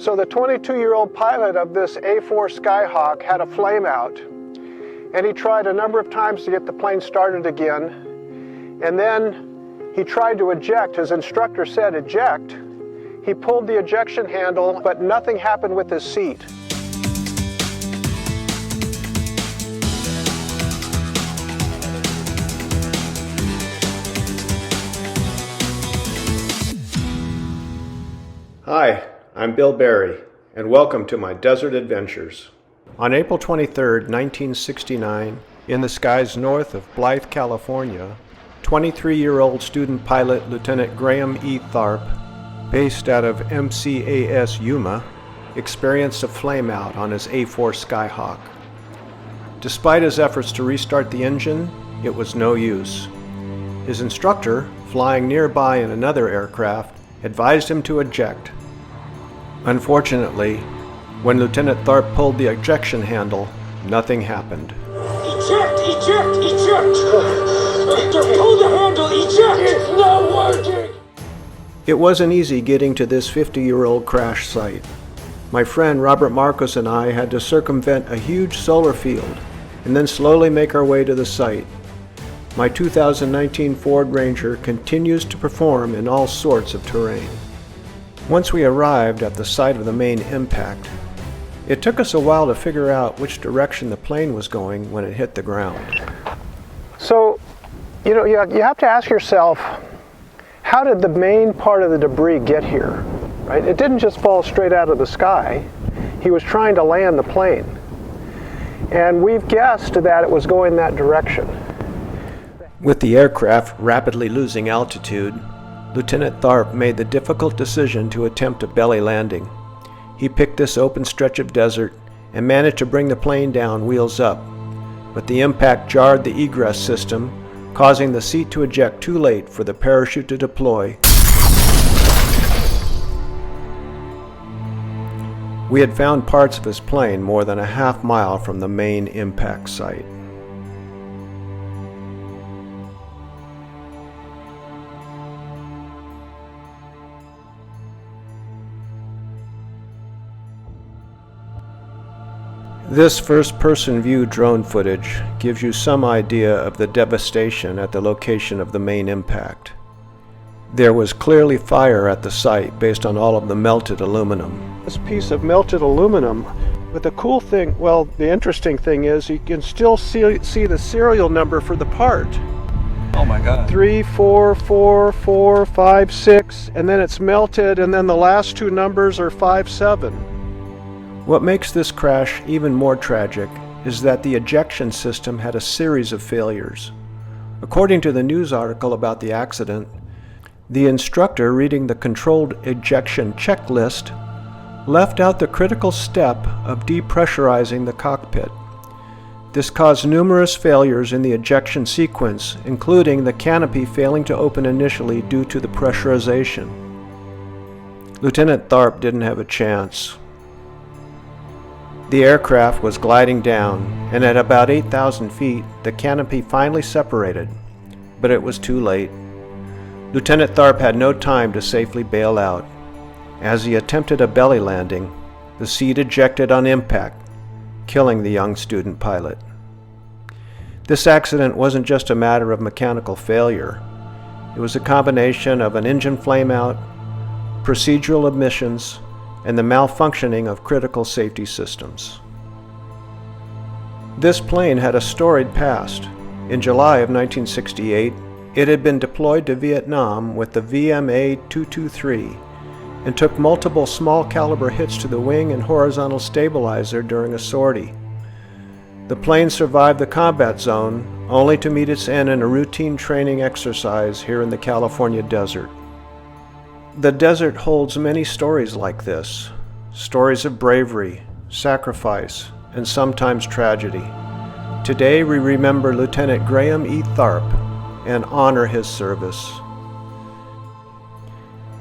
So the 22-year-old pilot of this A4 Skyhawk had a flameout, and he tried a number of times to get the plane started again, and then he tried to eject. His instructor said eject. He pulled the ejection handle, but nothing happened with his seat. Hi, I'm Bill Barry, and welcome to my desert adventures. On April 23, 1969, in the skies north of Blythe, California, 23-year-old student pilot Lieutenant Graham E. Tharp, based out of MCAS Yuma, experienced a flameout on his A4 Skyhawk. Despite his efforts to restart the engine, it was no use. His instructor, flying nearby in another aircraft, advised him to eject. Unfortunately, when Lieutenant Tharp pulled the ejection handle, nothing happened. Eject! Eject! Eject! Pull the handle! Eject! It's not working! It wasn't easy getting to this 50-year-old crash site. My friend Robert Marcos and I had to circumvent a huge solar field and then slowly make our way to the site. My 2019 Ford Ranger continues to perform in all sorts of terrain. Once we arrived at the site of the main impact, it took us a while to figure out which direction the plane was going when it hit the ground. So, you have to ask yourself, how did the main part of the debris get here? Right? It didn't just fall straight out of the sky. He was trying to land the plane. And we've guessed that it was going that direction. With the aircraft rapidly losing altitude, Lieutenant Tharp made the difficult decision to attempt a belly landing. He picked this open stretch of desert and managed to bring the plane down wheels up, but the impact jarred the egress system, causing the seat to eject too late for the parachute to deploy. We had found parts of his plane more than a half-mile from the main impact site. This first-person view drone footage gives you some idea of the devastation at the location of the main impact. There was clearly fire at the site based on all of the melted aluminum. This piece of melted aluminum, but the cool thing, well, the interesting thing is you can still see the serial number for the part. Oh my God. 3, 4, 4, 4, 5, 6, and then it's melted, and then the last two numbers are 5, 7. What makes this crash even more tragic is that the ejection system had a series of failures. According to the news article about the accident, the instructor reading the controlled ejection checklist left out the critical step of depressurizing the cockpit. This caused numerous failures in the ejection sequence, including the canopy failing to open initially due to the pressurization. Lieutenant Tharp didn't have a chance. The aircraft was gliding down, and at about 8,000 feet, the canopy finally separated, but it was too late. Lieutenant Tharp had no time to safely bail out. As he attempted a belly landing, the seat ejected on impact, killing the young student pilot. This accident wasn't just a matter of mechanical failure. It was a combination of an engine flameout, procedural omissions, and the malfunctioning of critical safety systems. This plane had a storied past. In July of 1968, it had been deployed to Vietnam with the VMA-223 and took multiple small-caliber hits to the wing and horizontal stabilizer during a sortie. The plane survived the combat zone only to meet its end in a routine training exercise here in the California desert. The desert holds many stories like this, stories of bravery, sacrifice, and sometimes tragedy. Today we remember Lieutenant Graham E. Tharp and honor his service.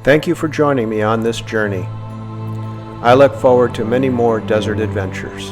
Thank you for joining me on this journey. I look forward to many more desert adventures.